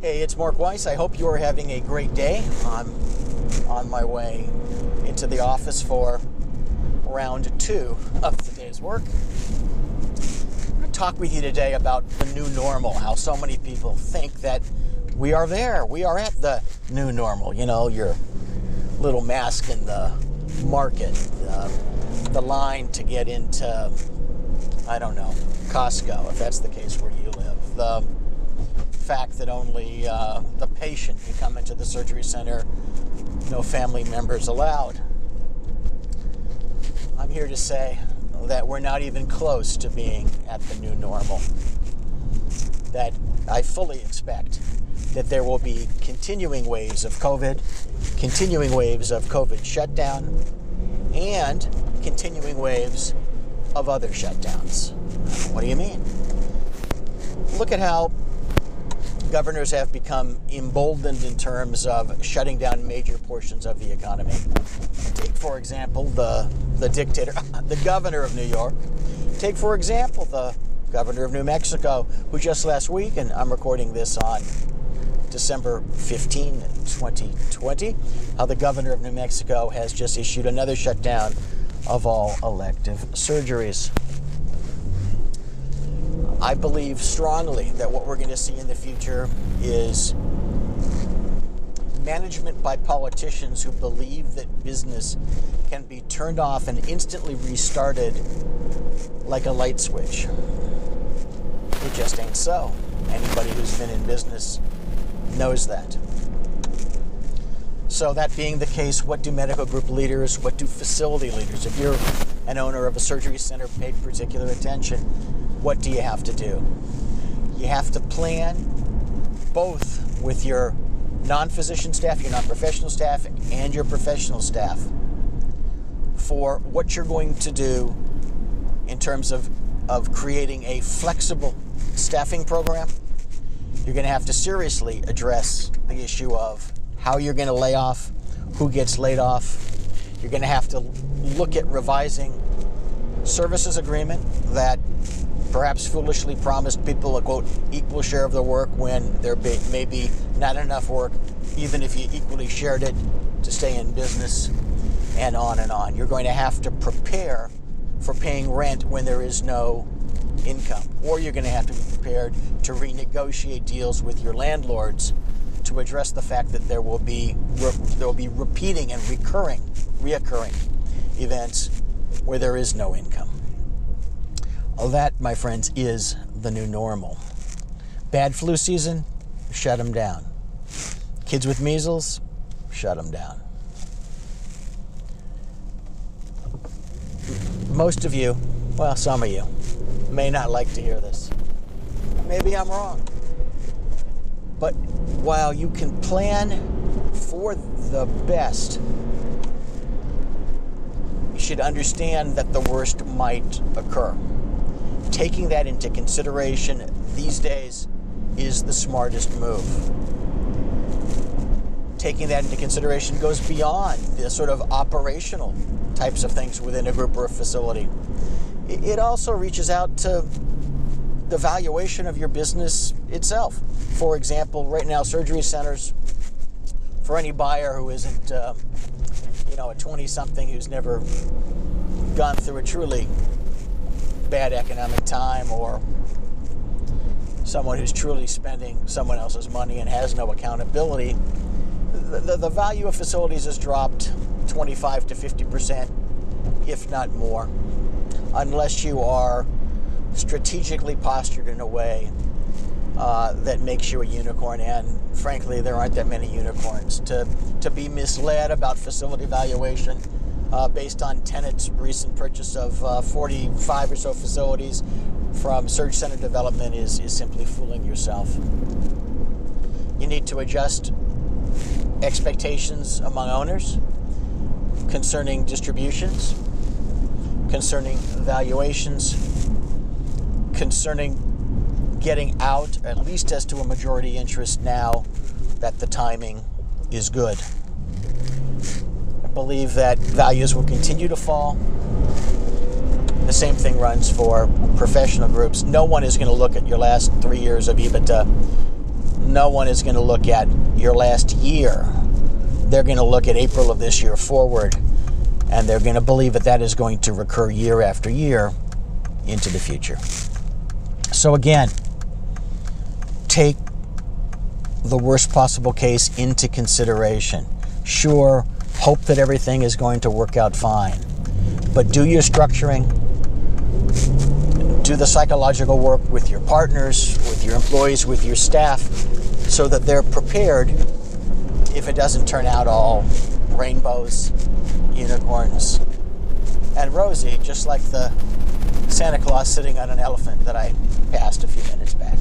Hey, it's Mark Weiss. I hope you are having a great day. I'm on my way into the office for round 2 of the day's work. I'm going to talk with you today about the new normal, how so many people think that we are there. We are at the new normal. You know, your little mask in the market, the line to get into, I don't know, Costco, if that's the case where you live. The fact that only the patient can come into the surgery center, no family members allowed. I'm here to say that we're not even close to being at the new normal. That I fully expect that there will be continuing waves of COVID, continuing waves of COVID shutdown, and continuing waves of other shutdowns. What do you mean? Look at how governors have become emboldened in terms of shutting down major portions of the economy. Take, for example, the dictator, the governor of New York. Take, for example, the governor of New Mexico, who just last week, and I'm recording this on December 15, 2020, how the governor of New Mexico has just issued another shutdown of all elective surgeries. I believe strongly that what we're going to see in the future is management by politicians who believe that business can be turned off and instantly restarted like a light switch. It just ain't so. Anybody who's been in business knows that. So that being the case, what do medical group leaders, what do facility leaders, if you're an owner of a surgery center, pay particular attention, what do you have to do? You have to plan both with your non-physician staff, your non-professional staff, and your professional staff for what you're going to do in terms of creating a flexible staffing program. You're going to have to seriously address the issue of how you're going to lay off, who gets laid off. You're going to have to look at revising services agreement that perhaps foolishly promised people a, quote, equal share of the work when there may be not enough work, even if you equally shared it to stay in business, and on and on. You're going to have to prepare for paying rent when there is no income, or you're going to have to be prepared to renegotiate deals with your landlords to address the fact that there will be repeating and reoccurring events where there is no income. All that, my friends, is the new normal. Bad flu season, shut them down. Kids with measles, shut them down. Most of you, well, some of you, may not like to hear this. Maybe I'm wrong. But while you can plan for the best, you should understand that the worst might occur. Taking that into consideration these days is the smartest move. Taking that into consideration goes beyond the sort of operational types of things within a group or a facility. It also reaches out to the valuation of your business itself. For example, right now, surgery centers, for any buyer who isn't, a 20-something who's never gone through a truly bad economic time, or someone who's truly spending someone else's money and has no accountability, the value of facilities has dropped 25 to 50%, if not more, unless you are strategically postured in a way that makes you a unicorn. And frankly, there aren't that many unicorns. To be misled about facility valuation based on Tenet's recent purchase of 45 or so facilities from Surg Center Development is simply fooling yourself. You need to adjust expectations among owners concerning distributions, concerning valuations, concerning getting out, at least as to a majority interest now that the timing is good. I believe that values will continue to fall. The same thing runs for professional groups. No one is going to look at your last 3 years of EBITDA no one is going to look at your last year. They're going to look at April of this year forward, and they're going to believe that that is going to recur year after year into the future. So again, take the worst possible case into consideration. Sure, hope that everything is going to work out fine, but do your structuring, do the psychological work with your partners, with your employees, with your staff, so that they're prepared if it doesn't turn out all rainbows, unicorns, and rosy, just like the Santa Claus sitting on an elephant that I passed a few minutes back.